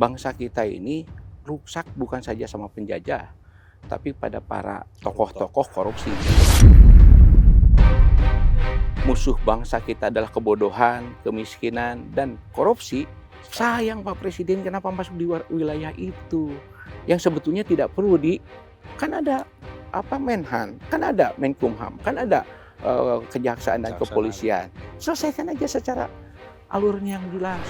bangsa kita ini rusak bukan saja sama penjajah, tapi pada para tokoh-tokoh korupsi. Musuh bangsa kita adalah kebodohan, kemiskinan, dan korupsi. Sayang Pak Presiden kenapa masuk di wilayah itu yang sebetulnya tidak perlu kan ada Menhan, kan ada Menkumham, kan ada kejaksaan dan kepolisian. Selesaikan aja secara alurnya yang jelas.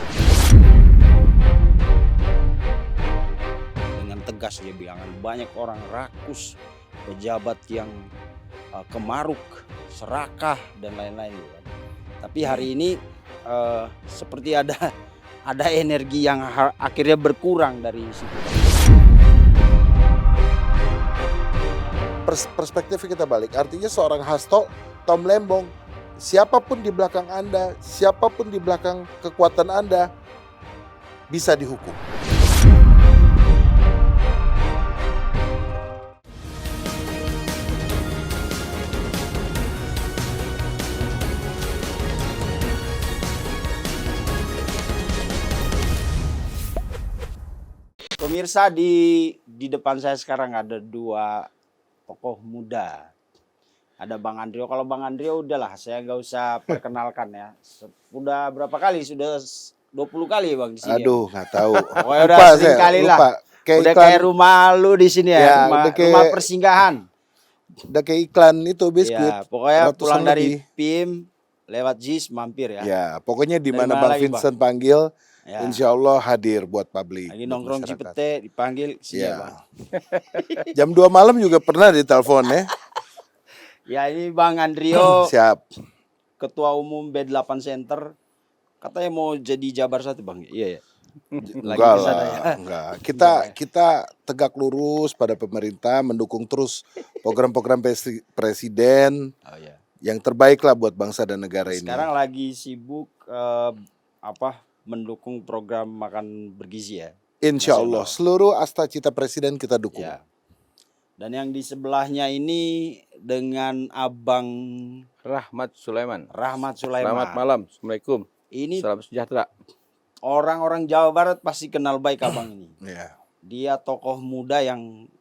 Dengan tegas dia bilang, banyak orang rakus, pejabat yang kemaruk, serakah dan lain-lain. Tapi hari ini seperti ada energi yang akhirnya berkurang dari situ. Perspektif kita balik, artinya seorang Hasto, Tom Lembong, siapapun di belakang Anda, siapapun di belakang kekuatan Anda bisa dihukum. Pemirsa, di depan saya sekarang ada dua tokoh muda. Ada Bang Andrio. Kalau Bang Andrio udahlah, saya nggak usah perkenalkan ya. Udah berapa kali? Sudah 20 kali Bang di sini. Aduh, nggak tahu. Oh, udah sering kali lah. Udah kayak rumah lu di sini ya, rumah persinggahan. Udah kayak iklan itu biskuit. Ya, pokoknya pulang dari PIM lewat JIS mampir ya. Ya, pokoknya di mana Bang Vincent panggil, ya, insya Allah hadir buat publik. Lagi nongkrong Cipete dipanggil sini ya, Bang. Jam 2 malam juga pernah ditelepon ya. Ya, ini Bang Andrio. Siap. Ketua Umum B8 Center. Katanya mau jadi Jabar 1, Bang. Iya ya. Enggak lah, enggak. Kita tegak lurus pada pemerintah, mendukung terus program-program presiden. Oh, iya. Yang terbaik lah buat bangsa dan negara ini. Sekarang lagi sibuk mendukung program makan bergizi ya. Insya Allah seluruh asta-cita presiden kita dukung. Ya. Dan yang di sebelahnya ini dengan Abang Rahmat Sulaiman. Selamat malam, Assalamualaikum. Ini salam sejahtera. Orang-orang Jawa Barat pasti kenal baik Abang ini. Ya. Dia tokoh muda yang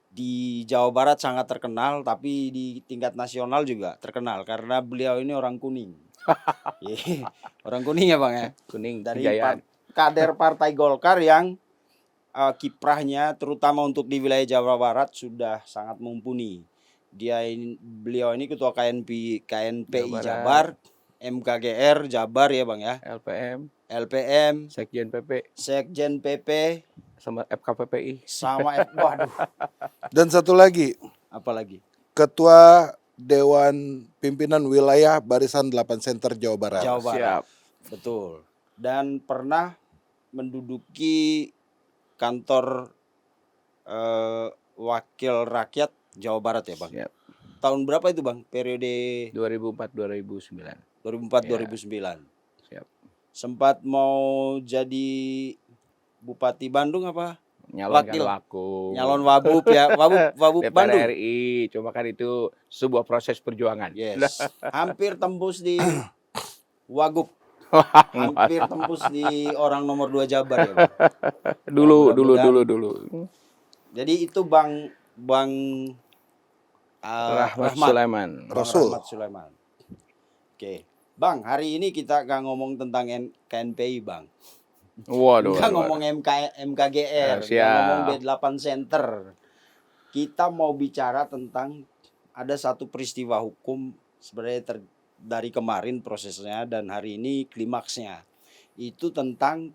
di Jawa Barat sangat terkenal, tapi di tingkat nasional juga terkenal karena beliau ini orang kuning. Orang kuning ya Bang ya. Kuning dari kader Partai Golkar yang kiprahnya terutama untuk di wilayah Jawa Barat sudah sangat mumpuni. Beliau ini ketua KNPI Jabar, MKGR Jabar ya Bang ya. LPM, Sekjen PP, sama FKPPI, waduh. Dan satu lagi. Apa lagi? Ketua Dewan Pimpinan Wilayah Barisan 8 Center Jawa Barat. Siap. Betul. Dan pernah menduduki kantor wakil rakyat Jawa Barat ya Bang. Siap. Tahun berapa itu Bang? Periode 2004-2009. 2004-2009. Siap. Sempat mau jadi Bupati Bandung apa? Nyalon Wabub ya, Wabub Bandung. RI, cuma kan itu sebuah proses perjuangan. Yes. Hampir tembus di Wagub. Hampir tembus di orang nomor 2 Jabar ya Bang. Dulu. Jadi itu Bang Rahmat Sulaiman. Rahmat Sulaiman. Oke. Bang, hari ini kita gak ngomong tentang KNPI Bang. Waduh. Kita ngomong MKGR, ngomong B8 Center. Kita mau bicara tentang ada satu peristiwa hukum sebenarnya dari kemarin prosesnya dan hari ini klimaksnya. Itu tentang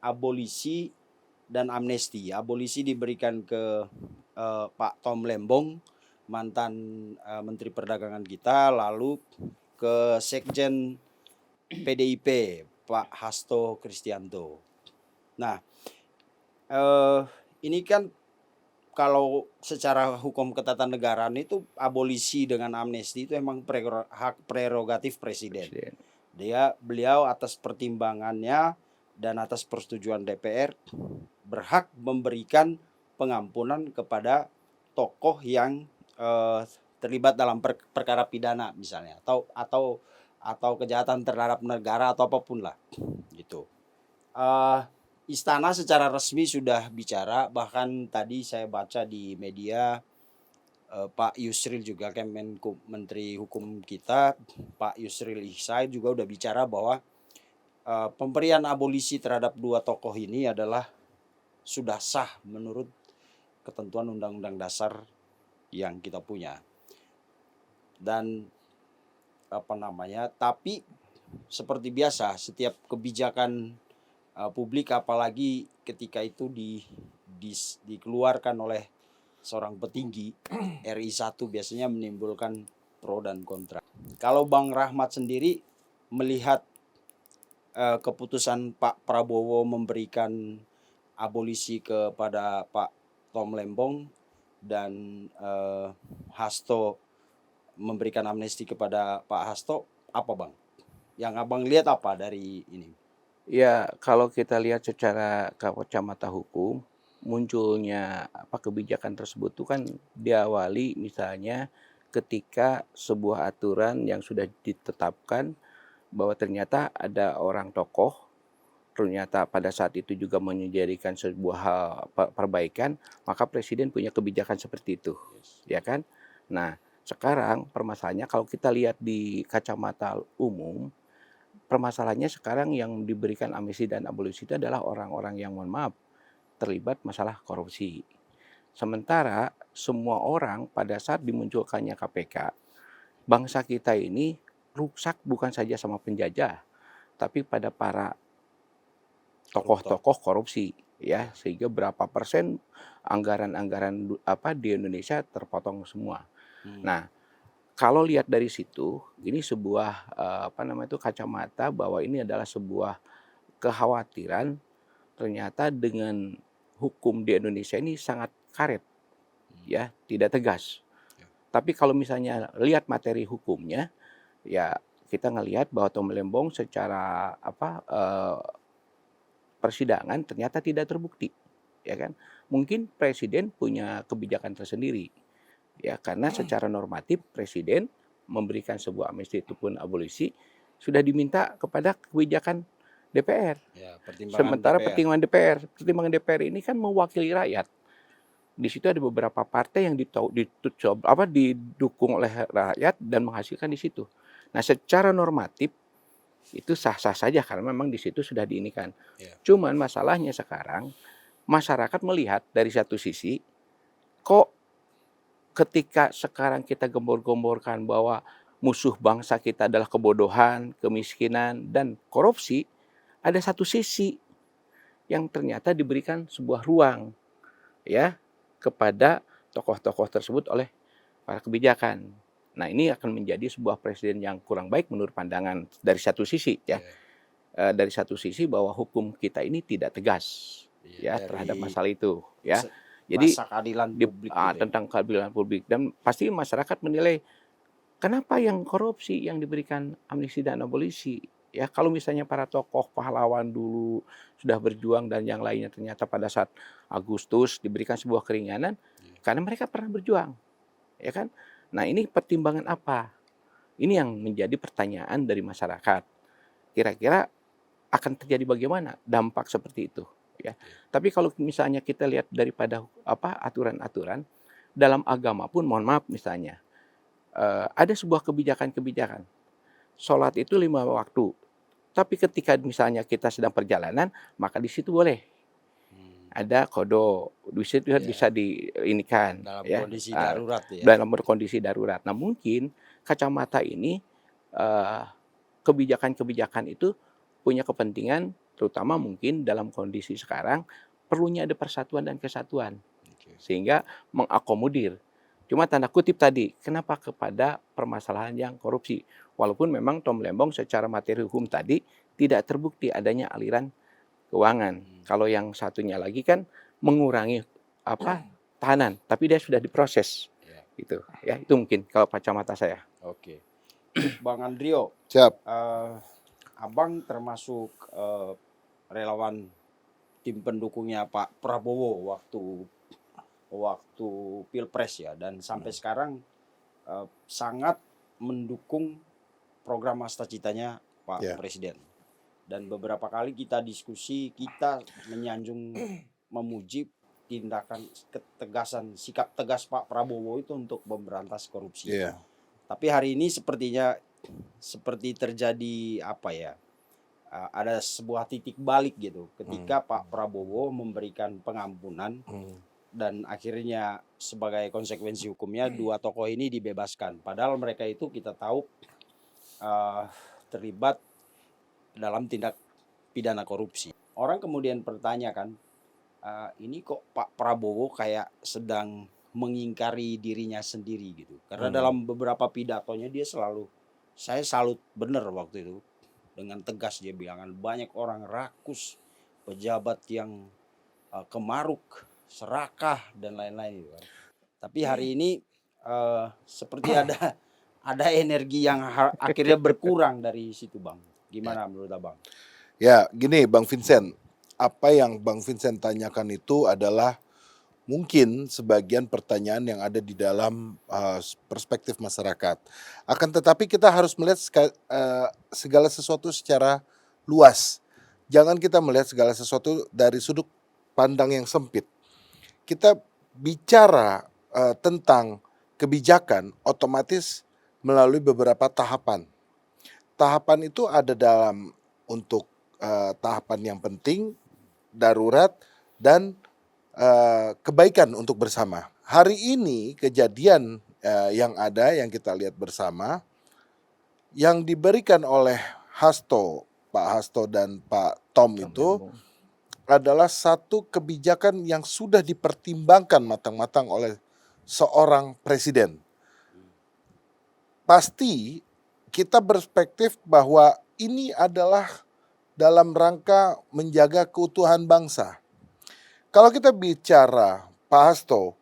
abolisi dan amnesti. Abolisi diberikan ke Pak Tom Lembong, mantan Menteri Perdagangan kita, lalu ke Sekjen PDIP Pak Hasto Kristianto. Nah, ini kan kalau secara hukum ketatanegaraan itu abolisi dengan amnesti itu emang hak prerogatif presiden. Beliau atas pertimbangannya dan atas persetujuan DPR berhak memberikan pengampunan kepada tokoh yang terlibat dalam perkara pidana misalnya atau kejahatan terhadap negara atau apapun lah gitu. Istana secara resmi sudah bicara, bahkan tadi saya baca di media Pak Yusril juga Menteri Hukum kita, Pak Yusril Ihsan juga udah bicara bahwa pemberian abolisi terhadap dua tokoh ini adalah sudah sah menurut ketentuan Undang-Undang Dasar yang kita punya. Dan tapi seperti biasa setiap kebijakan publik, apalagi ketika itu dikeluarkan oleh seorang petinggi RI 1, biasanya menimbulkan pro dan kontra. Kalau Bang Rahmat sendiri melihat keputusan Pak Prabowo memberikan abolisi kepada Pak Tom Lembong dan Hasto memberikan amnesti kepada Pak Hasto, apa Bang? Yang Abang lihat apa dari ini? Ya, kalau kita lihat secara kacamata hukum, munculnya kebijakan tersebut itu kan diawali misalnya ketika sebuah aturan yang sudah ditetapkan bahwa ternyata ada orang tokoh, ternyata pada saat itu juga menjadikan sebuah hal perbaikan, maka presiden punya kebijakan seperti itu, ya kan? Nah, sekarang permasalahannya kalau kita lihat di kacamata umum, permasalahannya sekarang yang diberikan amnesti dan abolisi itu adalah orang-orang yang, mohon maaf, terlibat masalah korupsi. Sementara semua orang pada saat dimunculkannya KPK, bangsa kita ini rusak bukan saja sama penjajah, tapi pada para tokoh-tokoh korupsi, ya, sehingga berapa persen anggaran-anggaran di Indonesia terpotong semua. Nah, kalau lihat dari situ, ini sebuah kacamata bahwa ini adalah sebuah kekhawatiran ternyata dengan hukum di Indonesia ini sangat karet, ya, tidak tegas. Tapi kalau misalnya lihat materi hukumnya, ya kita ngelihat bahwa Tom Lembong secara persidangan ternyata tidak terbukti, ya kan? Mungkin presiden punya kebijakan tersendiri. Ya, karena secara normatif presiden memberikan sebuah amnesti pun abolisi sudah diminta kepada kebijakan DPR. Ya, pertimbangan Sementara DPR. pertimbangan DPR ini kan mewakili rakyat. Di situ ada beberapa partai yang didukung oleh rakyat dan menghasilkan di situ. Nah, secara normatif itu sah-sah saja karena memang di situ sudah diinikan. Ya. Cuman masalahnya sekarang masyarakat melihat dari satu sisi, kok ketika sekarang kita gembor-gemborkan bahwa musuh bangsa kita adalah kebodohan, kemiskinan, dan korupsi, ada satu sisi yang ternyata diberikan sebuah ruang, ya, kepada tokoh-tokoh tersebut oleh para kebijakan. Nah, ini akan menjadi sebuah presiden yang kurang baik menurut pandangan dari satu sisi, ya. Dari satu sisi bahwa hukum kita ini tidak tegas, ya, terhadap masalah itu, ya. Jadi keadilan publik tentang keadilan publik, dan pasti masyarakat menilai kenapa yang korupsi yang diberikan amnesti dan abolisi, ya. Kalau misalnya para tokoh pahlawan dulu sudah berjuang dan yang lainnya ternyata pada saat Agustus diberikan sebuah keringanan karena mereka pernah berjuang, ya kan? Nah, ini pertimbangan apa? Ini yang menjadi pertanyaan dari masyarakat. Kira-kira akan terjadi bagaimana dampak seperti itu, ya. Tapi kalau misalnya kita lihat daripada aturan-aturan dalam agama pun, mohon maaf, misalnya ada sebuah kebijakan-kebijakan. Sholat itu 5 waktu. Tapi ketika misalnya kita sedang perjalanan, maka di situ boleh. Ada kodo, di situ bisa diinikan. Dalam ya, kondisi darurat, ya. Dalam kondisi darurat. Nah, mungkin kacamata ini, kebijakan-kebijakan itu punya kepentingan, terutama mungkin dalam kondisi sekarang, perlunya ada persatuan dan kesatuan. Sehingga mengakomodir. Cuma tanda kutip tadi, kenapa kepada permasalahan yang korupsi? Walaupun memang Tom Lembong secara materi hukum tadi tidak terbukti adanya aliran keuangan. Kalau yang satunya lagi kan mengurangi tahanan, tapi dia sudah diproses. Gitu. Ya, itu mungkin kalau kacamata saya. Oke. Bang Andrio. Siap. Abang termasuk relawan tim pendukungnya Pak Prabowo waktu Pilpres, ya, dan sampai sekarang sangat mendukung program Cita-Citanya Pak Presiden. Dan beberapa kali kita diskusi, kita menyanjung, memuji tindakan ketegasan, sikap tegas Pak Prabowo itu untuk memberantas korupsi. Iya. Tapi hari ini sepertinya seperti terjadi apa ya? Ada sebuah titik balik gitu ketika Pak Prabowo memberikan pengampunan dan akhirnya sebagai konsekuensi hukumnya 2 tokoh ini dibebaskan. Padahal mereka itu kita tahu terlibat dalam tindak pidana korupsi. Orang kemudian bertanya kan, ini kok Pak Prabowo kayak sedang mengingkari dirinya sendiri gitu. Karena dalam beberapa pidatonya dia selalu, saya salut bener waktu itu, dengan tegas dia bilang kan banyak orang rakus, pejabat yang kemaruk, serakah dan lain-lain gitu kan. Tapi hari ini seperti ada energi yang akhirnya berkurang dari situ, Bang. Gimana menurut Abang? Ya, gini Bang Vincent, apa yang Bang Vincent tanyakan itu adalah mungkin sebagian pertanyaan yang ada di dalam perspektif masyarakat. Akan tetapi kita harus melihat segala sesuatu secara luas. Jangan kita melihat segala sesuatu dari sudut pandang yang sempit. Kita bicara tentang kebijakan otomatis melalui beberapa tahapan. Tahapan itu ada dalam untuk tahapan yang penting, darurat, dan kebaikan untuk bersama. Hari ini kejadian yang ada, yang kita lihat bersama, yang diberikan oleh Pak Hasto dan Pak Tom itu adalah satu kebijakan yang sudah dipertimbangkan matang-matang oleh seorang presiden. Pasti kita berspektif bahwa ini adalah dalam rangka menjaga keutuhan bangsa. Kalau kita bicara Pak Hasto,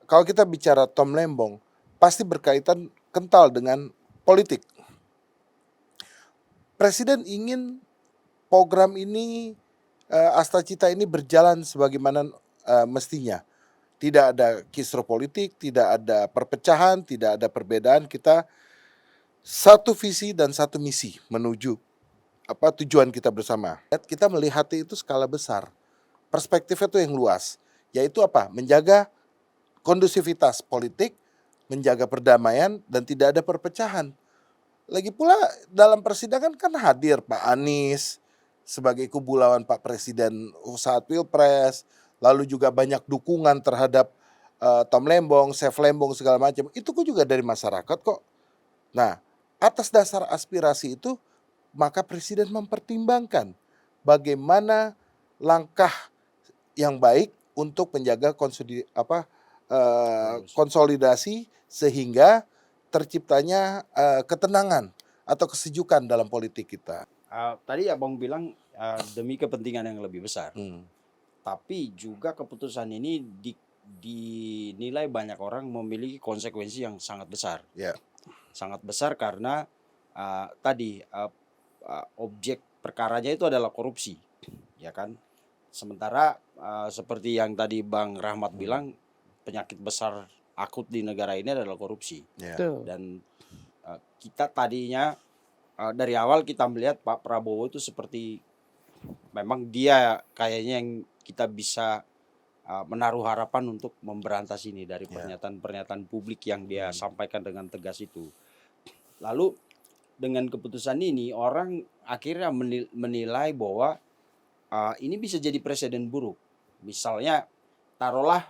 kalau kita bicara Tom Lembong, pasti berkaitan kental dengan politik. Presiden ingin program ini, Astacita ini berjalan sebagaimana mestinya. Tidak ada kisru politik, tidak ada perpecahan, tidak ada perbedaan. Kita satu visi dan satu misi menuju tujuan kita bersama. Kita melihat itu skala besar. Perspektifnya itu yang luas. Yaitu apa? Menjaga kondusivitas politik, menjaga perdamaian, dan tidak ada perpecahan. Lagi pula dalam persidangan kan hadir Pak Anies sebagai kubu lawan Pak Presiden saat Pilpres. Lalu juga banyak dukungan terhadap Tom Lembong, Chef Lembong segala macam. Itu juga dari masyarakat kok. Nah, atas dasar aspirasi itu, maka Presiden mempertimbangkan bagaimana langkah yang baik untuk menjaga konsolidasi sehingga terciptanya ketenangan atau kesejukan dalam politik kita. Tadi Abang bilang demi kepentingan yang lebih besar. Tapi juga keputusan ini dinilai banyak orang memiliki konsekuensi yang sangat besar. Yeah. Sangat besar karena objek perkaranya itu adalah korupsi, ya kan? Sementara seperti yang tadi Bang Rahmat bilang, penyakit besar akut di negara ini adalah korupsi. Yeah. Dan kita tadinya dari awal kita melihat Pak Prabowo itu seperti memang dia kayaknya yang kita bisa menaruh harapan untuk memberantas ini dari pernyataan-pernyataan publik yang dia sampaikan dengan tegas itu. Lalu dengan keputusan ini orang akhirnya menilai bahwa ini bisa jadi presiden buruk. Misalnya taruhlah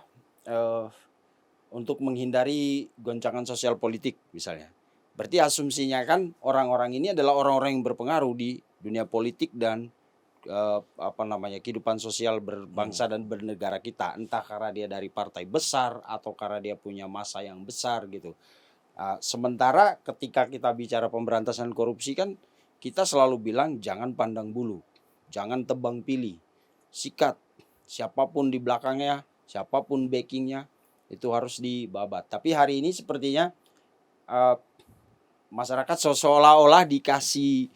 untuk menghindari goncangan sosial politik misalnya. Berarti asumsinya kan orang-orang ini adalah orang-orang yang berpengaruh di dunia politik dan kehidupan sosial berbangsa dan bernegara kita, entah karena dia dari partai besar atau karena dia punya massa yang besar gitu. Sementara ketika kita bicara pemberantasan korupsi kan kita selalu bilang jangan pandang bulu, jangan tebang pilih, sikat siapapun di belakangnya, siapapun backingnya itu harus dibabat. Tapi hari ini sepertinya masyarakat seolah-olah dikasih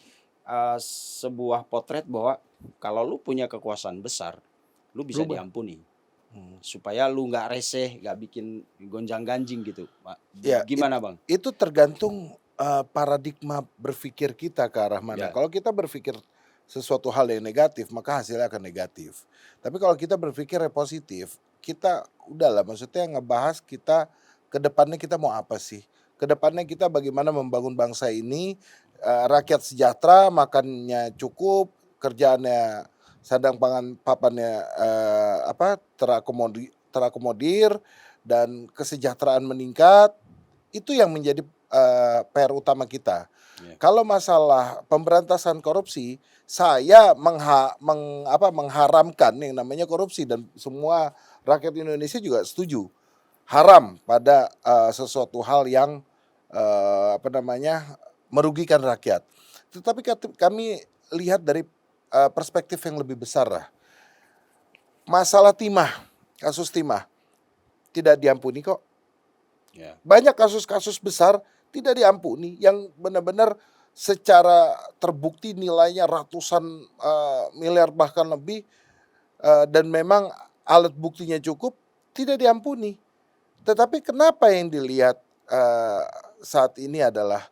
sebuah potret bahwa kalau lu punya kekuasaan besar, lu bisa diampuni. Supaya lu nggak reseh, nggak bikin gonjang-ganjing gitu. Ya, Gimana Bang? Itu tergantung paradigma berpikir kita ke arah mana. Ya. Kalau kita berpikir sesuatu hal yang negatif, maka hasilnya akan negatif. Tapi kalau kita berpikir yang positif, kita udahlah, maksudnya ngebahas kita ke depannya kita mau apa sih? Ke depannya kita bagaimana membangun bangsa ini, rakyat sejahtera, makannya cukup, kerjaannya sadang pangan papannya terakomodir dan kesejahteraan meningkat. Itu yang menjadi PR utama kita. Ya. Kalau masalah pemberantasan korupsi, saya mengharamkan yang namanya korupsi dan semua rakyat Indonesia juga setuju. Haram pada sesuatu hal yang merugikan rakyat. Tetapi kami lihat dari perspektif yang lebih besar lah. Masalah timah, kasus timah tidak diampuni kok. Ya. Banyak kasus-kasus besar tidak diampuni yang benar-benar secara terbukti nilainya ratusan miliar bahkan lebih, dan memang alat buktinya cukup, tidak diampuni. Tetapi kenapa yang dilihat saat ini adalah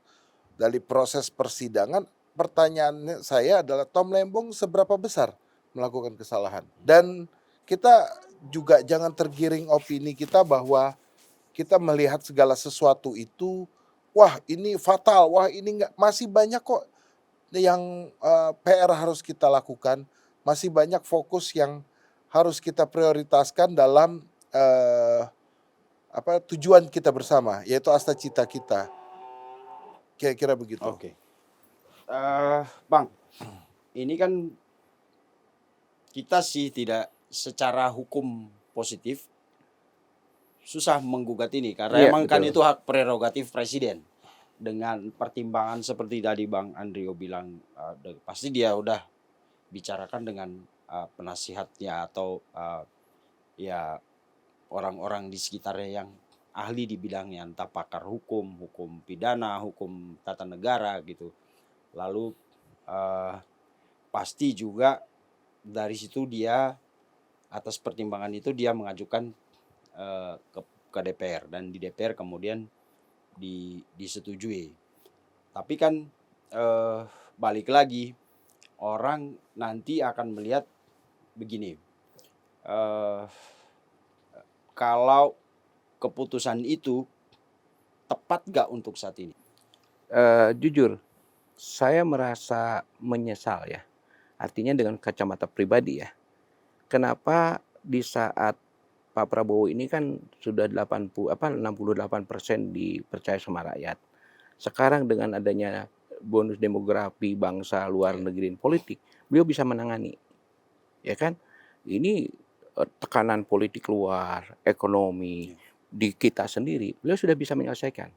dari proses persidangan, pertanyaan saya adalah Tom Lembong seberapa besar melakukan kesalahan. Dan kita juga jangan tergiring opini kita bahwa kita melihat segala sesuatu itu, wah ini fatal, wah ini enggak. Masih banyak kok yang PR harus kita lakukan, masih banyak fokus yang harus kita prioritaskan dalam tujuan kita bersama, yaitu asta-cita kita. Kira-kira begitu. Oke. Bang, ini kan kita sih tidak secara hukum positif susah menggugat ini karena Iya, emang kan betul. itu hak prerogatif presiden. Dengan pertimbangan seperti tadi Bang Andrio bilang, pasti dia udah bicarakan dengan penasihatnya atau ya orang-orang di sekitarnya yang ahli di bidangnya, entah pakar hukum, hukum pidana, hukum tata negara gitu. Lalu pasti juga dari situ dia atas pertimbangan itu dia mengajukan ke DPR dan di DPR kemudian disetujui. Tapi kan balik lagi orang nanti akan melihat begini, kalau keputusan itu tepat gak untuk saat ini? Jujur, saya merasa menyesal ya. Artinya dengan kacamata pribadi ya. Kenapa di saat Pak Prabowo ini kan sudah 68% dipercaya sama rakyat. Sekarang dengan adanya bonus demografi bangsa, luar negeri dan politik, beliau bisa menangani. Ya kan? Ini tekanan politik luar, ekonomi di kita sendiri, beliau sudah bisa menyelesaikan.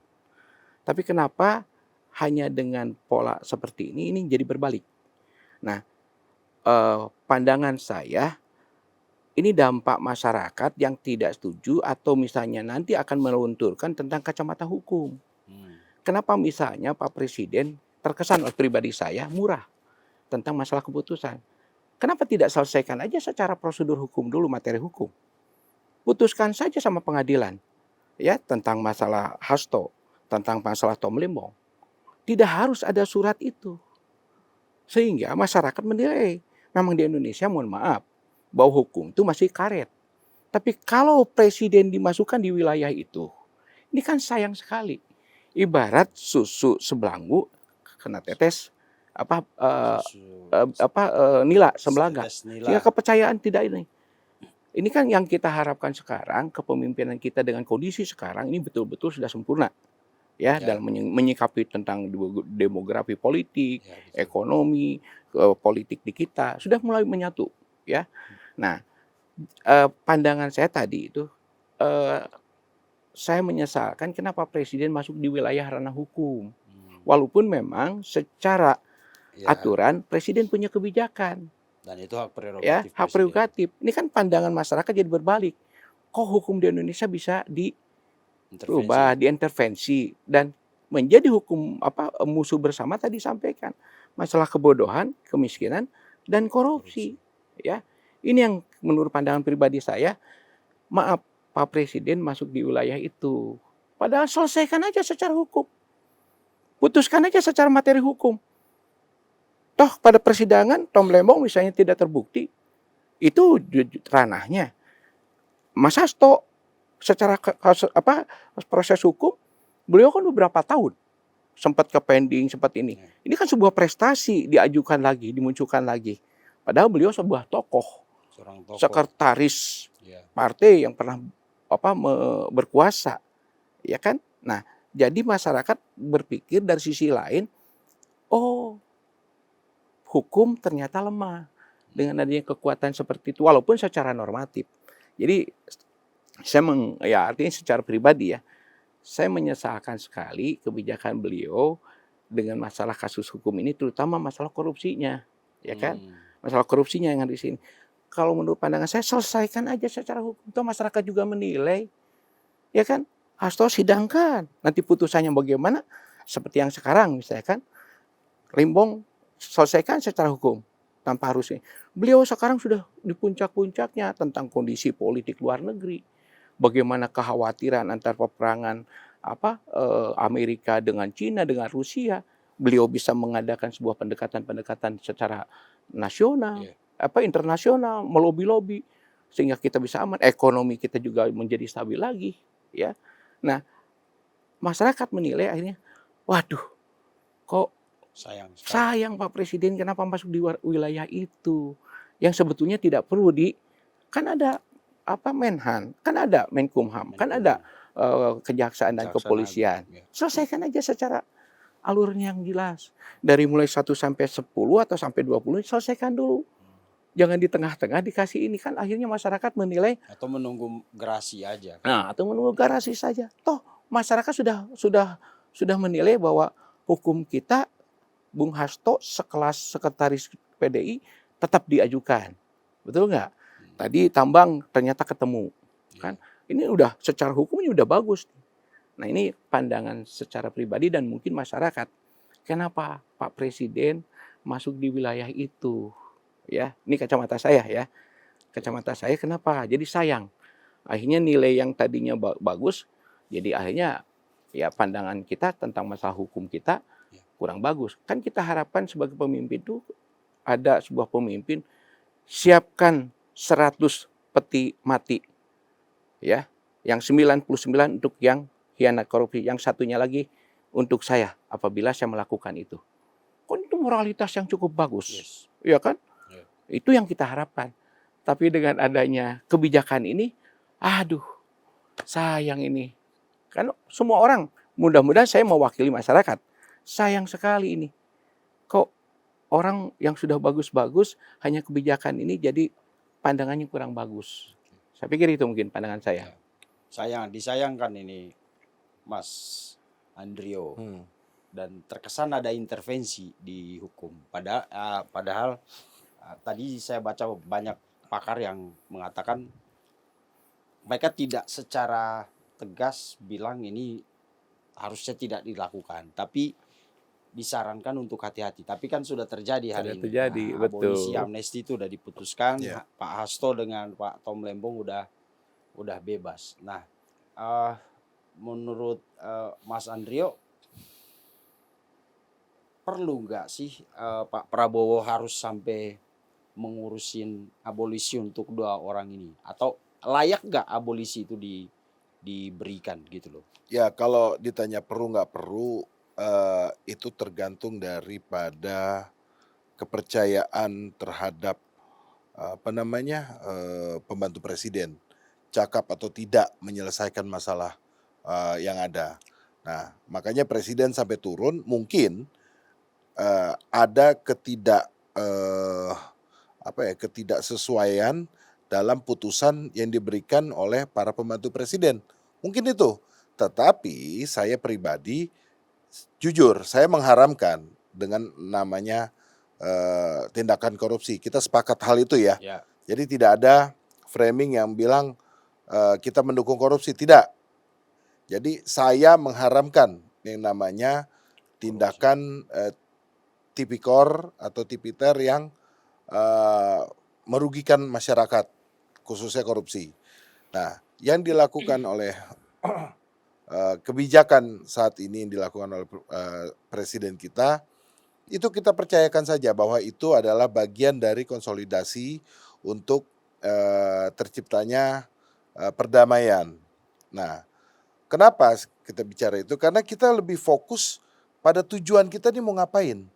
Tapi kenapa hanya dengan pola seperti ini jadi berbalik? Nah, pandangan saya, ini dampak masyarakat yang tidak setuju atau misalnya nanti akan melunturkan tentang kacamata hukum. Kenapa misalnya Pak Presiden terkesan oleh pribadi saya murah tentang masalah keputusan? Kenapa tidak selesaikan aja secara prosedur hukum dulu, materi hukum? Putuskan saja sama pengadilan ya tentang masalah Hasto, tentang masalah Tom Lembong. Tidak harus ada surat itu. Sehingga masyarakat menilai, memang di Indonesia mohon maaf, bahwa hukum itu masih karet. Tapi kalau presiden dimasukkan di wilayah itu, ini kan sayang sekali. Ibarat susu sebelanggu kena tetes nila sebelaga. Sehingga kepercayaan tidak ini. Ini kan yang kita harapkan sekarang, kepemimpinan kita dengan kondisi sekarang ini betul-betul sudah sempurna. Ya, dalam menyikapi tentang demografi politik, ekonomi, politik di kita sudah mulai menyatu, ya. Nah, pandangan saya tadi itu saya menyesalkan kenapa presiden masuk di wilayah ranah hukum. Walaupun memang secara aturan presiden punya kebijakan. Dan itu hak prerogatif. Ya, hak prerogatif. Ini kan pandangan masyarakat jadi berbalik. Kok hukum di Indonesia bisa berubah, diintervensi dan menjadi hukum musuh bersama tadi sampaikan masalah kebodohan, kemiskinan dan korupsi. Ya, ini yang menurut pandangan pribadi saya. Maaf, Pak Presiden masuk di wilayah itu. Padahal selesaikan aja secara hukum. putuskan aja secara materi hukum. Toh pada persidangan Tom Lembong misalnya tidak terbukti, itu ranahnya Mas Hasto. Secara proses hukum, beliau kan beberapa tahun sempat ke pending, sempat ini. Ini kan sebuah prestasi diajukan lagi, dimunculkan lagi. Padahal beliau sebuah tokoh, sekretaris partai yang pernah berkuasa, ya kan? Nah, jadi masyarakat berpikir dari sisi lain, oh, hukum ternyata lemah dengan adanya kekuatan seperti itu, walaupun secara normatif. Jadi artinya secara pribadi ya, saya menyesalkan sekali kebijakan beliau dengan masalah kasus hukum ini, terutama masalah korupsinya, ya kan? Masalah korupsinya yang ada di sini. Kalau menurut pandangan saya, selesaikan aja secara hukum. Itu masyarakat juga menilai, ya kan? Hasto sidangkan, nanti putusannya bagaimana? Seperti yang sekarang misalnya kan, Lembong selesaikan secara hukum tanpa harusnya. Beliau sekarang sudah di puncak-puncaknya tentang kondisi politik luar negeri. Bagaimana kekhawatiran antar peperangan Amerika dengan Cina, dengan Rusia. Beliau bisa mengadakan sebuah pendekatan-pendekatan secara nasional, internasional, melobi-lobi sehingga kita bisa aman, ekonomi kita juga menjadi stabil lagi, ya. Nah, masyarakat menilai akhirnya, waduh, kok sayang Pak Presiden kenapa masuk di wilayah itu yang sebetulnya tidak perlu kan ada Menhan, kan ada Menkumham, kan ada Kejaksaan dan Kepolisian. Selesaikan aja secara alurnya yang jelas. Dari mulai 1 sampai 10 atau sampai 20 selesaikan dulu. Jangan di tengah-tengah dikasih ini, kan akhirnya masyarakat menilai atau menunggu gerasi aja. Nah, atau menunggu gerasi saja. Toh masyarakat sudah menilai bahwa hukum kita Bung Hasto sekelas sekretaris PDI tetap diajukan. Betul nggak? Tadi tambang ternyata ketemu, kan? Ini udah secara hukumnya udah bagus. Nah, ini pandangan secara pribadi dan mungkin masyarakat. Kenapa Pak Presiden masuk di wilayah itu? Ya, ini kacamata saya ya. Kacamata saya kenapa? Jadi sayang. Akhirnya nilai yang tadinya bagus, jadi akhirnya ya pandangan kita tentang masalah hukum kita kurang bagus. Kan kita harapkan sebagai pemimpin itu ada sebuah pemimpin siapkan 100 peti mati, ya, yang 99 untuk yang khianat korupsi, yang satunya lagi untuk saya apabila saya melakukan itu. Kan itu moralitas yang cukup bagus, ya kan? Itu yang kita harapkan. Tapi dengan adanya kebijakan ini, aduh, sayang ini. Kan semua orang, mudah-mudahan saya mewakili masyarakat. Sayang sekali ini. Kok orang yang sudah bagus-bagus hanya kebijakan ini jadi pandangannya kurang bagus. Saya pikir itu mungkin pandangan saya. Disayangkan ini Mas Andrio. Dan terkesan ada intervensi di hukum. Padahal tadi saya baca banyak pakar yang mengatakan mereka tidak secara tegas bilang ini harusnya tidak dilakukan, tapi disarankan untuk hati-hati. Tapi kan sudah terjadi hari ini. Abolisi amnesti itu sudah diputuskan. Pak Hasto dengan Pak Tom Lembong udah bebas. Nah, menurut Mas Andrio, perlu nggak sih Pak Prabowo harus sampai mengurusin abolisi untuk 2 orang ini? Atau layak nggak abolisi itu diberikan gitu loh? Ya, kalau ditanya perlu nggak perlu, itu tergantung daripada kepercayaan terhadap pembantu presiden, cakap atau tidak menyelesaikan masalah yang ada. Nah, makanya presiden sampai turun mungkin ada ketidaksesuaian dalam putusan yang diberikan oleh para pembantu presiden. Mungkin itu. Tetapi saya pribadi jujur, saya mengharamkan dengan namanya tindakan korupsi. Kita sepakat hal itu ya. Jadi tidak ada framing yang bilang kita mendukung korupsi, tidak. Jadi saya mengharamkan yang namanya tindakan tipikor atau tipiter yang merugikan masyarakat, khususnya korupsi. Nah, yang dilakukan oleh kebijakan saat ini yang dilakukan oleh presiden kita, itu kita percayakan saja bahwa itu adalah bagian dari konsolidasi untuk terciptanya perdamaian. Nah, kenapa kita bicara itu? Karena kita lebih fokus pada tujuan kita nih mau ngapain,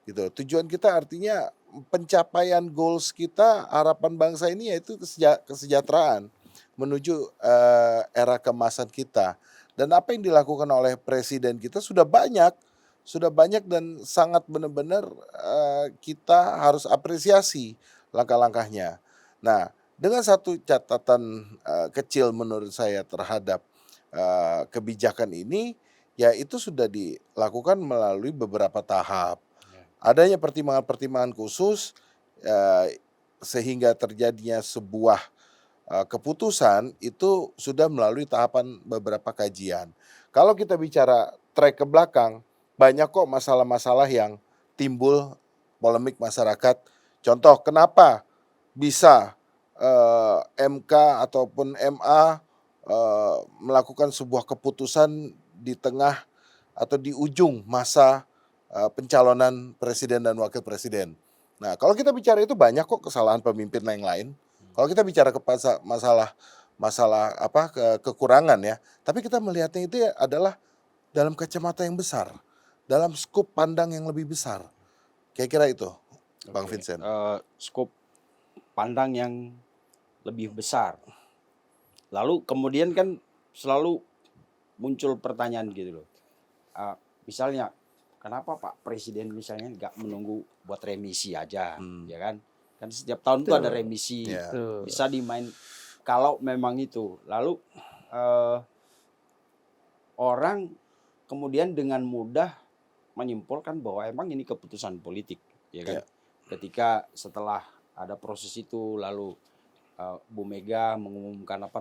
gitu. Tujuan kita artinya pencapaian goals kita, harapan bangsa ini yaitu kesejahteraan menuju era keemasan kita. Dan apa yang dilakukan oleh presiden kita sudah banyak dan sangat benar-benar kita harus apresiasi langkah-langkahnya. Nah, dengan satu catatan kecil menurut saya terhadap kebijakan ini, ya itu sudah dilakukan melalui beberapa tahap. Adanya pertimbangan-pertimbangan khusus sehingga terjadinya sebuah keputusan itu sudah melalui tahapan beberapa kajian. Kalau kita bicara track ke belakang, banyak kok masalah-masalah yang timbul polemik masyarakat. Contoh, kenapa bisa MK ataupun MA melakukan sebuah keputusan di tengah atau di ujung masa pencalonan presiden dan wakil presiden. Nah, kalau kita bicara itu banyak kok kesalahan pemimpin yang lain. Kalau kita bicara ke masalah kekurangan ya, tapi kita melihatnya itu adalah dalam kacamata yang besar, dalam skop pandang yang lebih besar. Kira-kira itu, Bang Vincent. Skop pandang yang lebih besar. Lalu kemudian kan selalu muncul pertanyaan gitu loh. Misalnya, kenapa Pak Presiden misalnya nggak menunggu buat remisi aja, ya kan? Kan setiap tahun tuh ada remisi, bisa dimain kalau memang itu. Lalu orang kemudian dengan mudah menyimpulkan bahwa emang ini keputusan politik, ya kan? Ketika setelah ada proses itu, lalu Bu Mega mengumumkan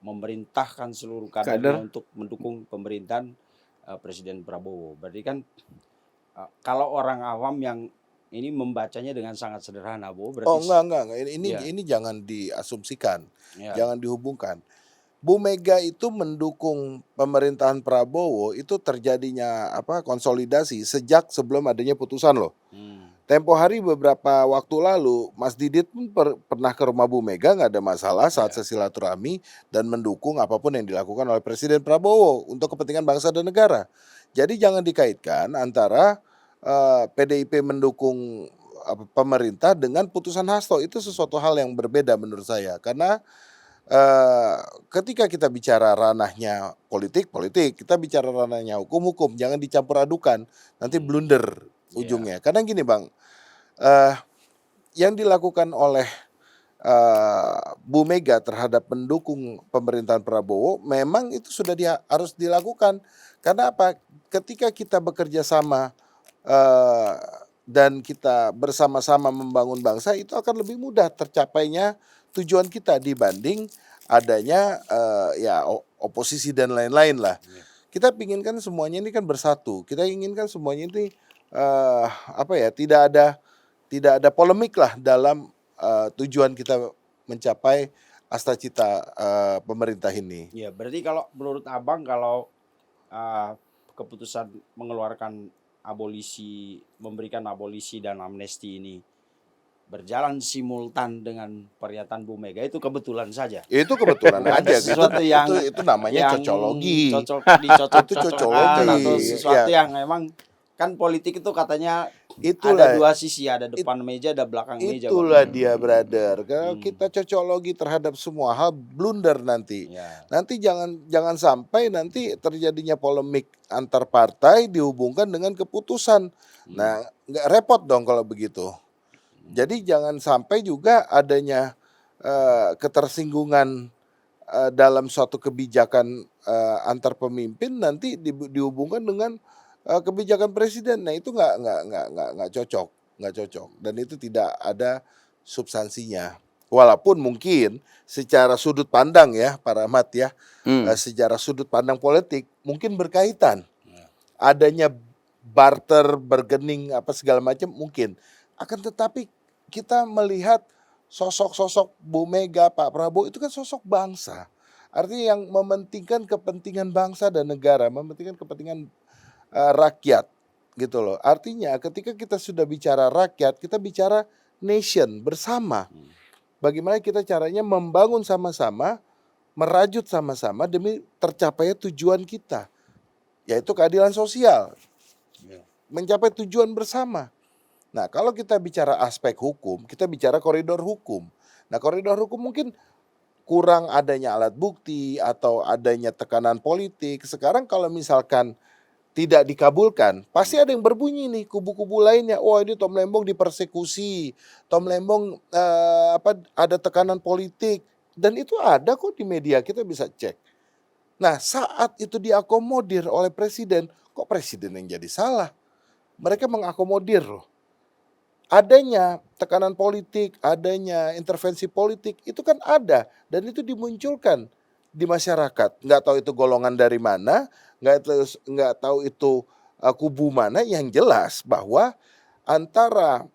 memerintahkan seluruh kadernya untuk mendukung pemerintahan Presiden Prabowo. Berarti kan kalau orang awam yang ini membacanya dengan sangat sederhana, Bu. Berarti enggak. Ini jangan diasumsikan, jangan dihubungkan. Bu Mega itu mendukung pemerintahan Prabowo itu terjadinya konsolidasi sejak sebelum adanya putusan loh. Tempo hari beberapa waktu lalu Mas Didit pun pernah ke rumah Bu Mega, nggak ada masalah saat silaturahmi dan mendukung apapun yang dilakukan oleh Presiden Prabowo untuk kepentingan bangsa dan negara. Jadi jangan dikaitkan antara PDIP mendukung pemerintah dengan putusan Hasto. Itu sesuatu hal yang berbeda menurut saya. Karena ketika kita bicara ranahnya politik, kita bicara ranahnya hukum, jangan dicampur adukan. Nanti blunder ujungnya. Karena gini Bang, yang dilakukan oleh Bu Mega terhadap pendukung pemerintahan Prabowo memang itu sudah harus dilakukan. Karena apa? Ketika kita bekerja sama dan kita bersama-sama membangun bangsa, itu akan lebih mudah tercapainya tujuan kita dibanding adanya oposisi dan lain-lain lah. Kita inginkan semuanya ini kan bersatu. Kita inginkan semuanya ini tidak ada polemik lah dalam tujuan kita mencapai astacita pemerintah ini. Ya, berarti kalau menurut Abang kalau keputusan mengeluarkan memberikan abolisi dan amnesti ini berjalan simultan dengan pernyataan Bu Mega, itu kebetulan saja. Itu kebetulan aja. Sesuatu itu namanya cocologi. Itu cocologi. Atau sesuatu yang memang kan politik itu katanya Itulah, ada dua sisi, ada depan meja, ada belakang meja. Itulah dia, brother. Kalau kita cocologi terhadap semua hal, blunder nanti. Nanti jangan sampai nanti terjadinya polemik antar partai dihubungkan dengan keputusan. Nah, nggak repot dong kalau begitu. Jadi jangan sampai juga adanya ketersinggungan dalam suatu kebijakan antar pemimpin nanti dihubungkan dengan kebijakan presiden. Nah, itu nggak cocok dan itu tidak ada substansinya. Walaupun mungkin secara sudut pandang ya Pak Rahmat ya, secara sudut pandang politik mungkin berkaitan. Adanya barter, bargaining segala macam mungkin. Akan tetapi kita melihat sosok-sosok Bu Mega, Pak Prabowo itu kan sosok bangsa. Artinya yang mementingkan kepentingan bangsa dan negara, mementingkan kepentingan rakyat gitu loh. Artinya ketika kita sudah bicara rakyat, kita bicara nation bersama. Bagaimana kita caranya membangun sama-sama, merajut sama-sama demi tercapainya tujuan kita, yaitu keadilan sosial, mencapai tujuan bersama. Nah, kalau kita bicara aspek hukum, kita bicara koridor hukum. Nah, koridor hukum mungkin kurang adanya alat bukti atau adanya tekanan politik. Sekarang kalau misalkan tidak dikabulkan, pasti ada yang berbunyi nih kubu-kubu lainnya. Oh, ini Tom Lembong dipersekusi, Tom Lembong ada tekanan politik, dan itu ada kok di media, kita bisa cek. Nah, saat itu diakomodir oleh presiden, kok presiden yang jadi salah? Mereka mengakomodir loh. Adanya tekanan politik, adanya intervensi politik, itu kan ada dan itu dimunculkan di masyarakat. Nggak tahu itu golongan dari mana, nggak tahu itu kubu mana. Yang jelas bahwa antara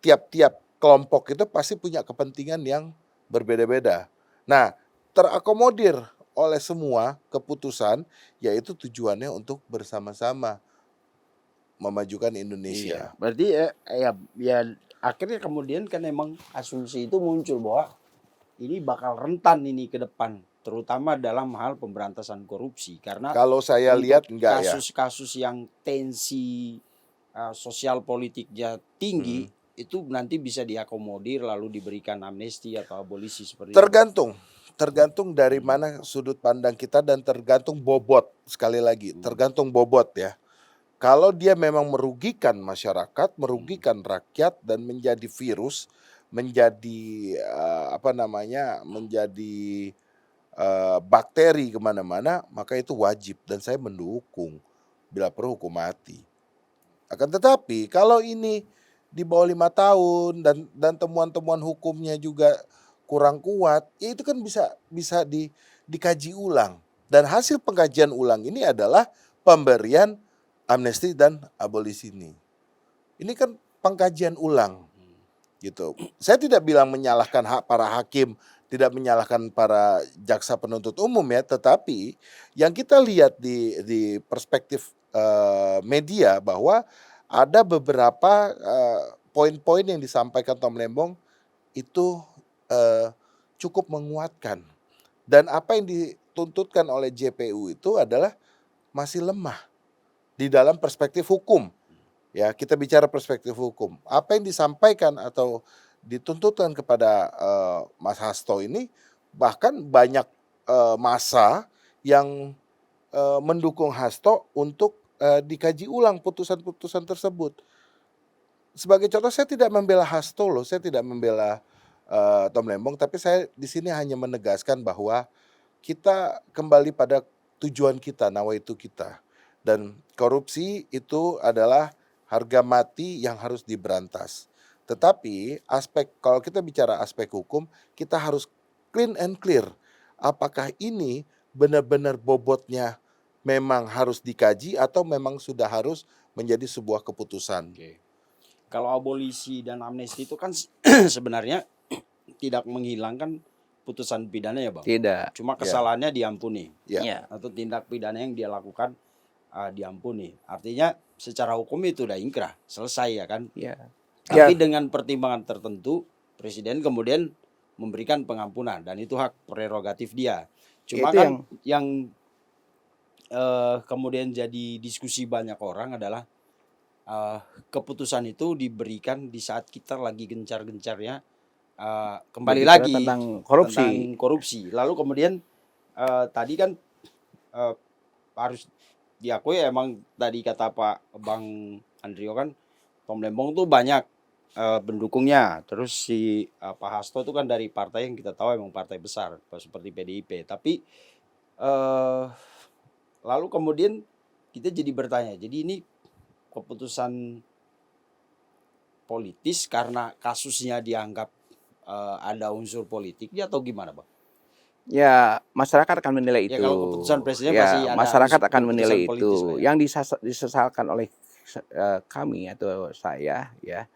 tiap-tiap kelompok itu pasti punya kepentingan yang berbeda-beda. Nah, terakomodir oleh semua keputusan, yaitu tujuannya untuk bersama-sama memajukan Indonesia. Iya. Berarti ya akhirnya kemudian kan emang asumsi itu muncul bahwa ini bakal rentan ini ke depan, terutama dalam hal pemberantasan korupsi, karena Kalau saya untuk lihat enggak ya. kasus-kasus yang tensi sosial politiknya tinggi itu nanti bisa diakomodir lalu diberikan amnesti atau abolisi seperti itu. Tergantung dari mana sudut pandang kita dan tergantung bobot, sekali lagi, tergantung bobot ya. Kalau dia memang merugikan masyarakat, merugikan rakyat dan menjadi virus, menjadi menjadi bakteri kemana-mana, maka itu wajib dan saya mendukung, bila perlu hukum mati. Akan tetapi kalau ini di bawah 5 tahun dan temuan-temuan hukumnya juga kurang kuat, ya itu kan bisa dikaji ulang. Dan hasil pengkajian ulang ini adalah pemberian amnesti dan abolisi ini. Ini kan pengkajian ulang gitu. Saya tidak bilang menyalahkan hak para hakim, tidak menyalahkan para jaksa penuntut umum ya, tetapi yang kita lihat di perspektif media bahwa ada beberapa poin-poin yang disampaikan Tom Lembong itu cukup menguatkan. Dan apa yang dituntutkan oleh JPU itu adalah masih lemah di dalam perspektif hukum. Ya, kita bicara perspektif hukum. Apa yang disampaikan atau dituntutkan kepada Mas Hasto ini, bahkan banyak massa yang mendukung Hasto untuk dikaji ulang putusan-putusan tersebut. Sebagai contoh, saya tidak membela Hasto loh, saya tidak membela Tom Lembong, tapi saya di sini hanya menegaskan bahwa kita kembali pada tujuan kita, nawaitu kita. Dan korupsi itu adalah harga mati yang harus diberantas. Tetapi kalau kita bicara aspek hukum, kita harus clean and clear. Apakah ini benar-benar bobotnya memang harus dikaji atau memang sudah harus menjadi sebuah keputusan. Kalau abolisi dan amnesti itu kan sebenarnya tidak menghilangkan putusan pidana ya Bang? Tidak. Cuma kesalahannya diampuni. Ya. Atau tindak pidana yang dia lakukan diampuni. Artinya secara hukum itu udah ingkrah, selesai ya kan? Ya. Tapi dengan pertimbangan tertentu, presiden kemudian memberikan pengampunan dan itu hak prerogatif dia. Cuma itu kan yang kemudian jadi diskusi banyak orang adalah keputusan itu diberikan di saat kita lagi gencar-gencarnya kembali lagi tentang korupsi. Lalu kemudian tadi kan harus diakui emang tadi kata Pak Bang Andrio kan Tom Lembong tuh banyak pendukungnya. Terus si Pak Hasto itu kan dari partai yang kita tahu emang partai besar seperti PDIP. Tapi lalu kemudian kita jadi bertanya, jadi ini keputusan politis karena kasusnya dianggap ada unsur politiknya atau gimana Bang? Ya, masyarakat akan menilai itu. Ya, kalau keputusan presiden ya, pasti ada masyarakat akan menilai itu. Yang disesalkan oleh kami atau saya ya,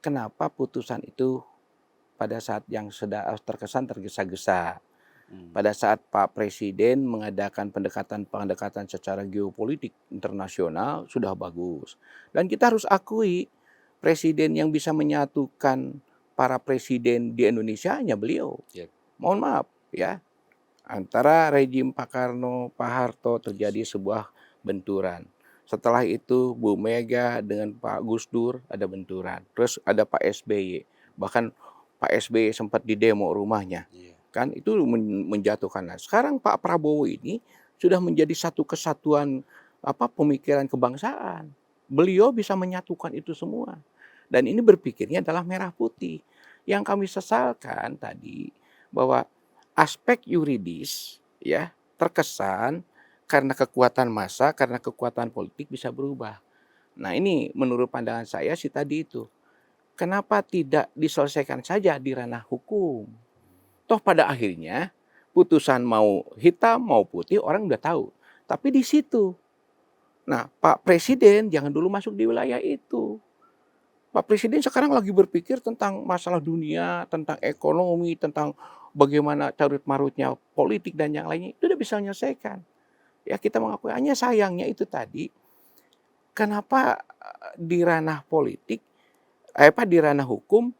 kenapa putusan itu pada saat yang terkesan tergesa-gesa. Hmm. Pada saat Pak Presiden mengadakan pendekatan secara geopolitik internasional sudah bagus. Dan kita harus akui presiden yang bisa menyatukan para presiden di Indonesia hanya beliau. Yep. Mohon maaf ya, antara rejim Pak Karno, Pak Harto terjadi sebuah benturan. Setelah itu Bu Mega dengan Pak Gus Dur ada benturan. Terus ada Pak SBY. Bahkan Pak SBY sempat didemo rumahnya. Yeah. Kan itu menjatuhkan. Nah, sekarang Pak Prabowo ini sudah menjadi satu kesatuan pemikiran kebangsaan. Beliau bisa menyatukan itu semua. Dan ini berpikirnya adalah merah putih. Yang kami sesalkan tadi bahwa aspek yuridis ya terkesan karena kekuatan massa, karena kekuatan politik bisa berubah. Nah, ini menurut pandangan saya sih tadi itu. Kenapa tidak diselesaikan saja di ranah hukum? Toh pada akhirnya putusan mau hitam mau putih orang udah tahu. Tapi di situ. Nah, Pak Presiden jangan dulu masuk di wilayah itu. Pak Presiden sekarang lagi berpikir tentang masalah dunia, tentang ekonomi, tentang bagaimana carut marutnya politik dan yang lainnya. Itu udah bisa menyelesaikan. Ya kita mengakui, hanya sayangnya itu tadi. Kenapa di ranah politik, di ranah hukum,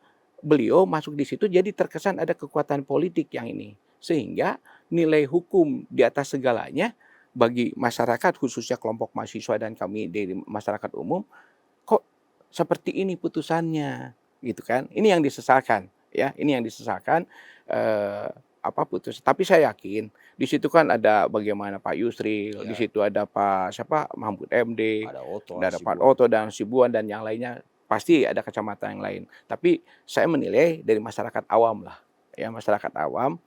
beliau masuk di situ jadi terkesan ada kekuatan politik yang ini. Sehingga nilai hukum di atas segalanya bagi masyarakat khususnya kelompok mahasiswa dan kami dari masyarakat umum kok seperti ini putusannya gitu kan. Ini yang disesalkan ya, ini yang disesalkan putus. Tapi saya yakin di situ kan ada bagaimana Pak Yusril, Ya. di situ ada Pak Mahfud MD, Ada ada Pak Oto dan Sibuan dan yang lainnya. Pasti ada kacamata yang lain. Tapi saya menilai dari masyarakat awam lah. Ya, masyarakat awam.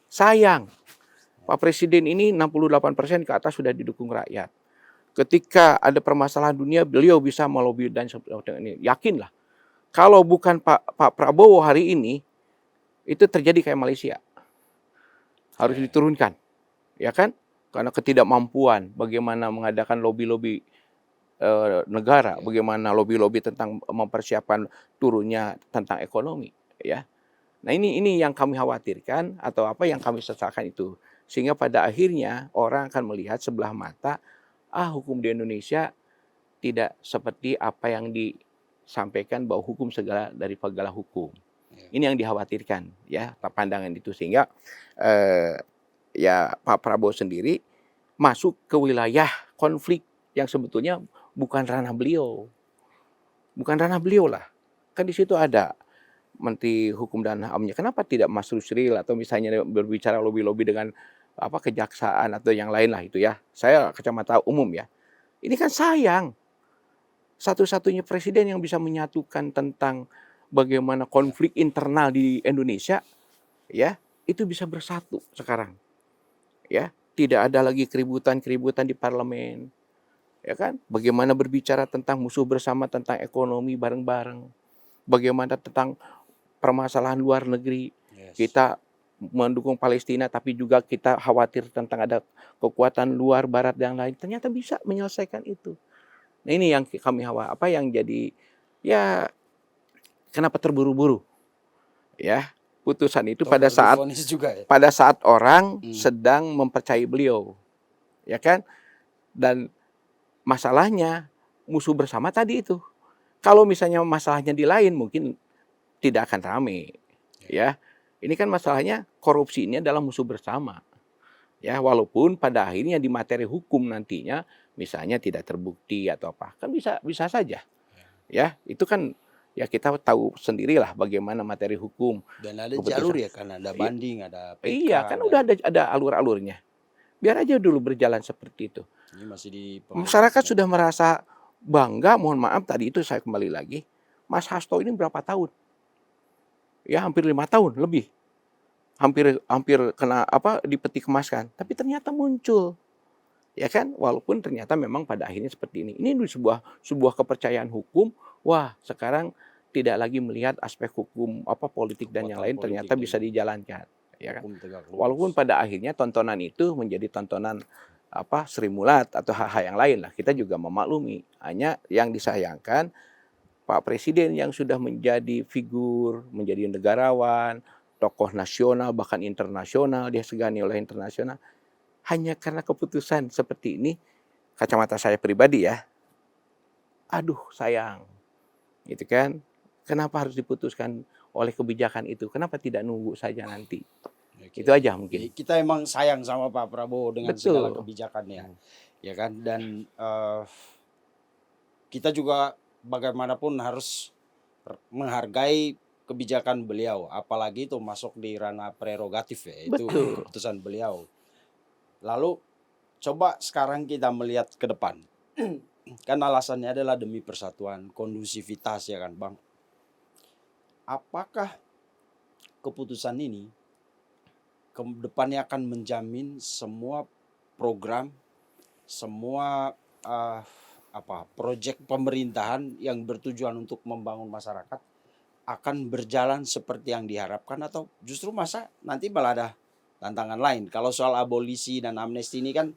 Sayang, Pak Presiden ini 68% ke atas sudah didukung rakyat. Ketika ada permasalahan dunia, beliau bisa melobi dan seperti ini. Yakinlah. Kalau bukan Pak Prabowo hari ini, itu terjadi kayak Malaysia. Harus diturunkan. Ya kan? Karena ketidakmampuan bagaimana mengadakan lobby-lobby negara, bagaimana lobby-lobby tentang mempersiapkan turunnya tentang ekonomi, ya. Nah ini yang kami khawatirkan atau apa yang kami sesalkan itu, sehingga pada akhirnya orang akan melihat sebelah mata, hukum di Indonesia tidak seperti apa yang disampaikan bahwa hukum segala dari segala hukum. Ini yang dikhawatirkan, ya, pandangan itu sehingga ya Pak Prabowo sendiri masuk ke wilayah konflik yang sebetulnya bukan ranah beliau. Bukan ranah beliau lah. Kan di situ ada Menteri Hukum dan HAM-nya. Kenapa tidak Mas Yusril atau misalnya berbicara lobby-lobby dengan kejaksaan atau yang lain lah itu ya. Saya kacamata umum ya. Ini kan sayang. Satu-satunya presiden yang bisa menyatukan tentang bagaimana konflik internal di Indonesia ya, itu bisa bersatu sekarang. Ya, tidak ada lagi keributan-keributan di parlemen. Ya kan? Bagaimana berbicara tentang musuh bersama, tentang ekonomi bareng-bareng. Bagaimana tentang permasalahan luar negeri. Kita mendukung Palestina tapi juga kita khawatir tentang ada kekuatan luar barat dan lain. Ternyata bisa menyelesaikan itu. Nah, ini yang kami yang jadi ya kenapa terburu-buru? Ya, putusan itu pada saat orang sedang mempercayai beliau. Ya kan? Dan masalahnya musuh bersama tadi itu. Kalau misalnya masalahnya di lain mungkin tidak akan rame. Ya. Ini kan masalahnya korupsi ini adalah musuh bersama. Ya, walaupun pada akhirnya di materi hukum nantinya misalnya tidak terbukti atau apa. Kan bisa saja. Ya, itu kan ya kita tahu sendirilah bagaimana materi hukum. Dan ada jalur ya kan, ada banding, ada PK. Iya, kan udah ada alur-alurnya. Biar aja dulu berjalan seperti itu. Ini masih masyarakat sudah merasa bangga, mohon maaf tadi itu saya kembali lagi. Mas Hasto ini berapa tahun? Ya hampir 5 tahun lebih. Hampir kena dipeti kemaskan. Tapi ternyata muncul. Ya kan? Walaupun ternyata memang pada akhirnya seperti ini. Ini sebuah kepercayaan hukum. Wah, sekarang tidak lagi melihat aspek hukum politik dan yang lain ternyata bisa dijalankan. Ya kan? Walaupun pada akhirnya tontonan itu menjadi tontonan Sri Mulat atau hal-hal yang lain lah. Kita juga memaklumi. Hanya yang disayangkan Pak Presiden yang sudah menjadi figur, menjadi negarawan, tokoh nasional bahkan internasional, dia segani oleh internasional, hanya karena keputusan seperti ini, kacamata saya pribadi ya, aduh sayang, gitu kan. Kenapa harus diputuskan oleh kebijakan itu? Kenapa tidak nunggu saja nanti? Oke. Itu aja mungkin. Jadi kita emang sayang sama Pak Prabowo dengan segala Betul. kebijakannya, ya kan? Dan kita juga bagaimanapun harus menghargai kebijakan beliau, apalagi itu masuk di ranah prerogatif ya, itu Betul. keputusan beliau. Lalu coba sekarang kita melihat ke depan. Kan alasannya adalah demi persatuan, kondusivitas ya kan Bang. Apakah keputusan ini ke depannya akan menjamin semua program, semua proyek pemerintahan yang bertujuan untuk membangun masyarakat akan berjalan seperti yang diharapkan, atau justru masa nanti malah ada tantangan lain? Kalau soal abolisi dan amnesti ini kan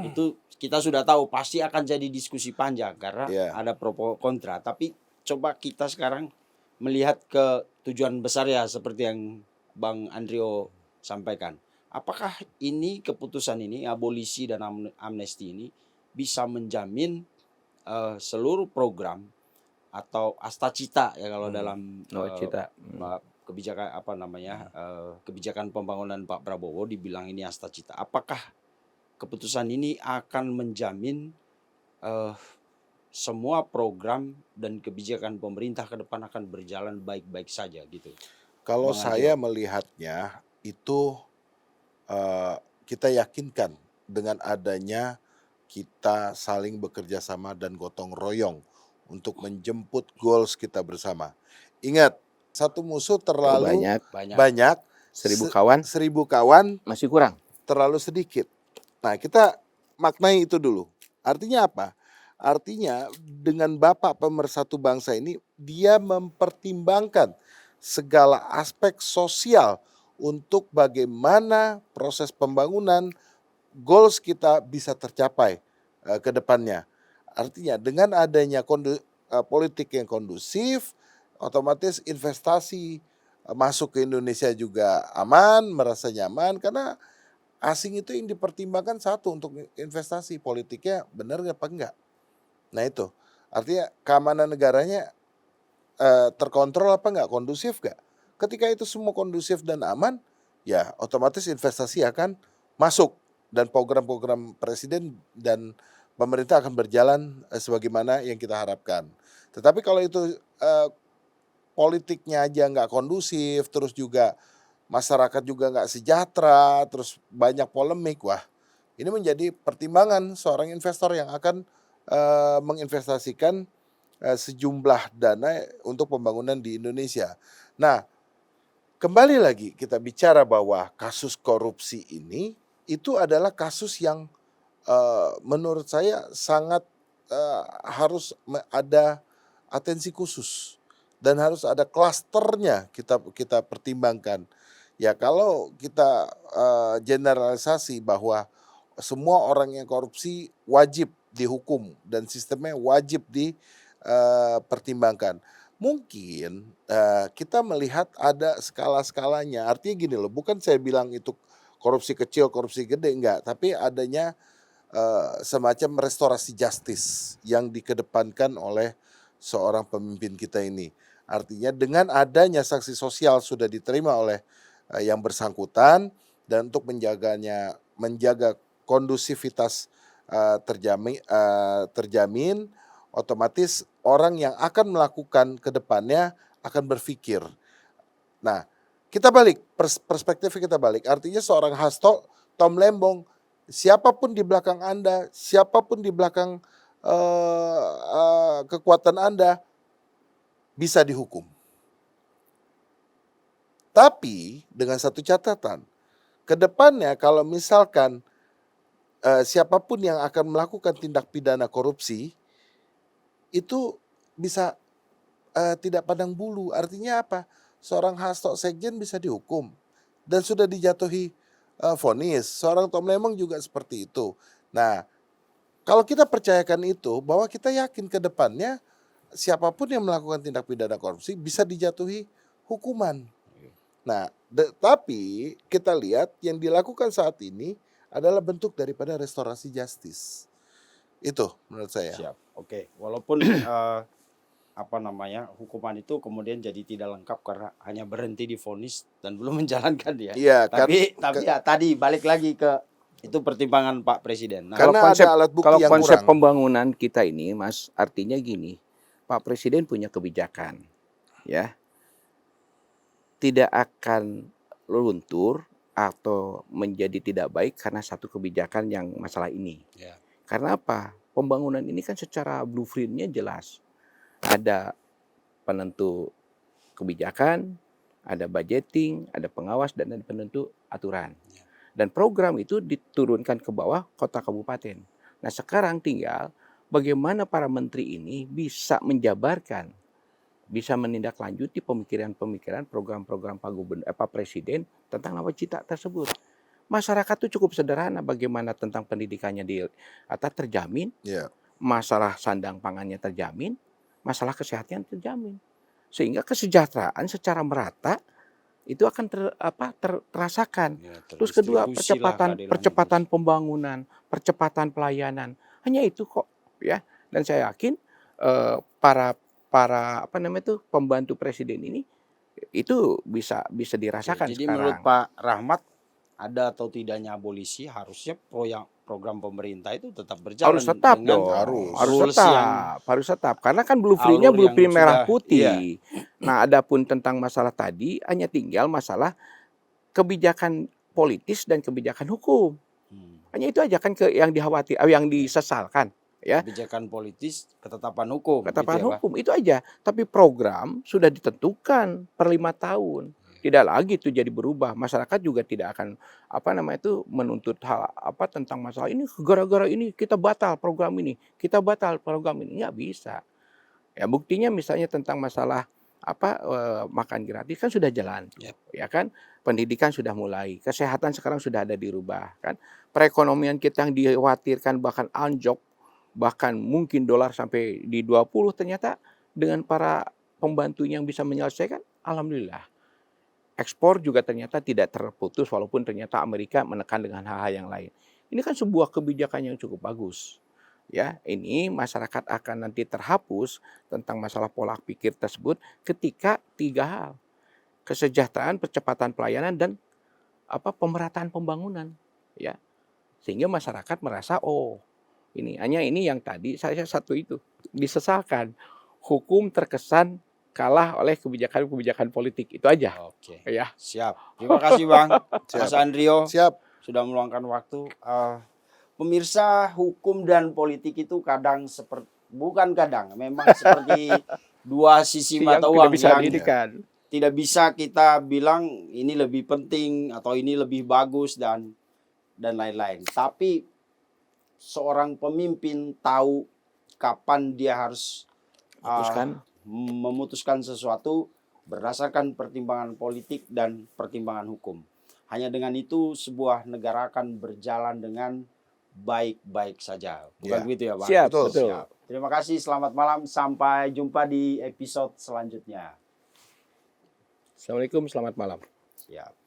itu kita sudah tahu pasti akan jadi diskusi panjang karena ada pro kontra. Tapi coba kita sekarang melihat ke tujuan besar ya, seperti yang Bang Andrio sampaikan. Apakah ini keputusan ini, abolisi dan amnesti ini, bisa menjamin seluruh program atau astacita ya kalau dalam kebijakan kebijakan pembangunan Pak Prabowo dibilang ini astacita. Apakah keputusan ini akan menjamin semua program dan kebijakan pemerintah ke depan akan berjalan baik-baik saja gitu? Kalau Bang saya Andrio. melihatnya itu kita yakinkan dengan adanya kita saling bekerja sama dan gotong royong untuk menjemput goals kita bersama. Ingat, satu musuh terlalu banyak, 1000 kawan 1000 kawan masih kurang. terlalu sedikit. Nah, kita maknai itu dulu. Artinya apa? Artinya dengan Bapak Pemersatu Bangsa ini, dia mempertimbangkan segala aspek sosial untuk bagaimana proses pembangunan goals kita bisa tercapai ke depannya. Artinya dengan adanya politik yang kondusif, otomatis investasi masuk ke Indonesia juga aman, merasa nyaman, karena asing itu yang dipertimbangkan satu untuk investasi, politiknya benar apa enggak. Nah itu, artinya keamanan negaranya terkontrol apa enggak, kondusif enggak. Ketika itu semua kondusif dan aman, ya otomatis investasi akan masuk dan program-program presiden dan pemerintah akan berjalan sebagaimana yang kita harapkan. Tetapi kalau itu politiknya aja nggak kondusif, terus juga masyarakat juga nggak sejahtera, terus banyak polemik, wah ini menjadi pertimbangan seorang investor yang akan menginvestasikan sejumlah dana untuk pembangunan di Indonesia. Nah, kembali lagi kita bicara bahwa kasus korupsi ini itu adalah kasus yang menurut saya sangat harus ada atensi khusus dan harus ada klasternya kita pertimbangkan. Ya kalau kita generalisasi bahwa semua orang yang korupsi wajib dihukum dan sistemnya wajib dipertimbangkan. Mungkin kita melihat ada skala-skalanya. Artinya gini loh, bukan saya bilang itu korupsi kecil, korupsi gede, enggak. Tapi adanya semacam restorasi justice yang dikedepankan oleh seorang pemimpin kita ini. Artinya dengan adanya sanksi sosial sudah diterima oleh yang bersangkutan, dan untuk menjaga kondusivitas terjamin, otomatis orang yang akan melakukan ke depannya akan berpikir. Nah, kita balik, perspektifnya kita balik. Artinya seorang Hasto, Tom Lembong, siapapun di belakang Anda, siapapun di belakang kekuatan Anda, bisa dihukum. Tapi dengan satu catatan, ke depannya kalau misalkan siapapun yang akan melakukan tindak pidana korupsi, itu bisa tidak pandang bulu. Artinya apa? Seorang Hasto Sekjen bisa dihukum dan sudah dijatuhi vonis. Seorang Tom Lembong juga seperti itu. Nah, kalau kita percayakan itu, bahwa kita yakin ke depannya siapapun yang melakukan tindak pidana korupsi bisa dijatuhi hukuman. Nah, tapi kita lihat yang dilakukan saat ini adalah bentuk daripada restorasi justice. Itu menurut saya. Siap. Oke. Walaupun hukuman itu kemudian jadi tidak lengkap karena hanya berhenti di vonis dan belum menjalankan ya. Iya, Tapi ya tadi balik lagi ke itu pertimbangan Pak Presiden. Nah, karena konsep, ada alat bukti kalau yang konsep kurang. pembangunan kita ini, Mas, artinya gini, Pak Presiden punya kebijakan, ya, tidak akan luntur atau menjadi tidak baik karena satu kebijakan yang masalah ini. ya. Karena apa? Pembangunan ini kan secara blueprint-nya jelas. Ada penentu kebijakan, ada budgeting, ada pengawas, dan ada penentu aturan. Dan program itu diturunkan ke bawah kota kabupaten. Nah sekarang tinggal bagaimana para menteri ini bisa menjabarkan, bisa menindaklanjuti pemikiran-pemikiran program-program Pak Presiden tentang nawacita tersebut. Masyarakat itu cukup sederhana bagaimana tentang pendidikannya terjamin, Ya. masalah sandang pangannya terjamin, masalah kesehatan terjamin. Sehingga kesejahteraan secara merata itu akan terasakan. Ya, Terus kedua, terdistribusi lah keadilan percepatan pembangunan, percepatan pelayanan. Hanya itu kok, ya. Dan saya yakin para pembantu presiden ini itu bisa dirasakan Jadi sekarang. menurut Pak Rahmat, ada atau tidaknya abolisi harusnya program pemerintah itu tetap berjalan Harus tetap dengan dong, rules yang harus tetap. Karena kan blueprint-nya alur yang blueprint merah sudah- putih. Nah, adapun tentang masalah tadi hanya tinggal masalah kebijakan politis dan kebijakan hukum. Hanya itu aja kan yang yang disesalkan, ya. kebijakan politis, ketetapan hukum. Ketetapan gitu ya, Pak? hukum itu aja. Tapi program sudah ditentukan per 5 tahun. Tidak lagi itu jadi berubah. Masyarakat juga tidak akan menuntut hal tentang masalah ini gara-gara ini kita batal program ini, kita batal program ini. Nggak bisa. Ya buktinya misalnya tentang masalah makan gratis kan sudah jalan, ya kan? Pendidikan sudah mulai, kesehatan sekarang sudah ada dirubah, kan? Perekonomian kita yang dikhawatirkan bahkan anjlok, bahkan mungkin dolar sampai di 20 ternyata dengan para pembantunya yang bisa menyelesaikan, alhamdulillah. Ekspor juga ternyata tidak terputus walaupun ternyata Amerika menekan dengan hal-hal yang lain. Ini kan sebuah kebijakan yang cukup bagus. Ya, ini masyarakat akan nanti terhapus tentang masalah pola pikir tersebut ketika 3 hal. Kesejahteraan, percepatan pelayanan dan pemerataan pembangunan, ya. Sehingga masyarakat merasa ini yang tadi saya satu itu disesalkan. Hukum terkesan kalah oleh kebijakan-kebijakan politik. Itu aja. Oke. Ya. Siap. Terima kasih Bang. Mas Andrio. Siap. Sudah meluangkan waktu. Pemirsa, hukum dan politik itu bukan kadang, memang seperti dua sisi mata uang yang tidak bisa kita bilang ini lebih penting atau ini lebih bagus dan lain-lain. Tapi seorang pemimpin tahu kapan dia harus memutuskan sesuatu berdasarkan pertimbangan politik dan pertimbangan hukum. Hanya dengan itu sebuah negara akan berjalan dengan baik-baik saja. Bukan begitu ya, Bang? Siap, betul. Siap. Terima kasih, selamat malam. Sampai jumpa di episode selanjutnya. Assalamualaikum, selamat malam. Siap.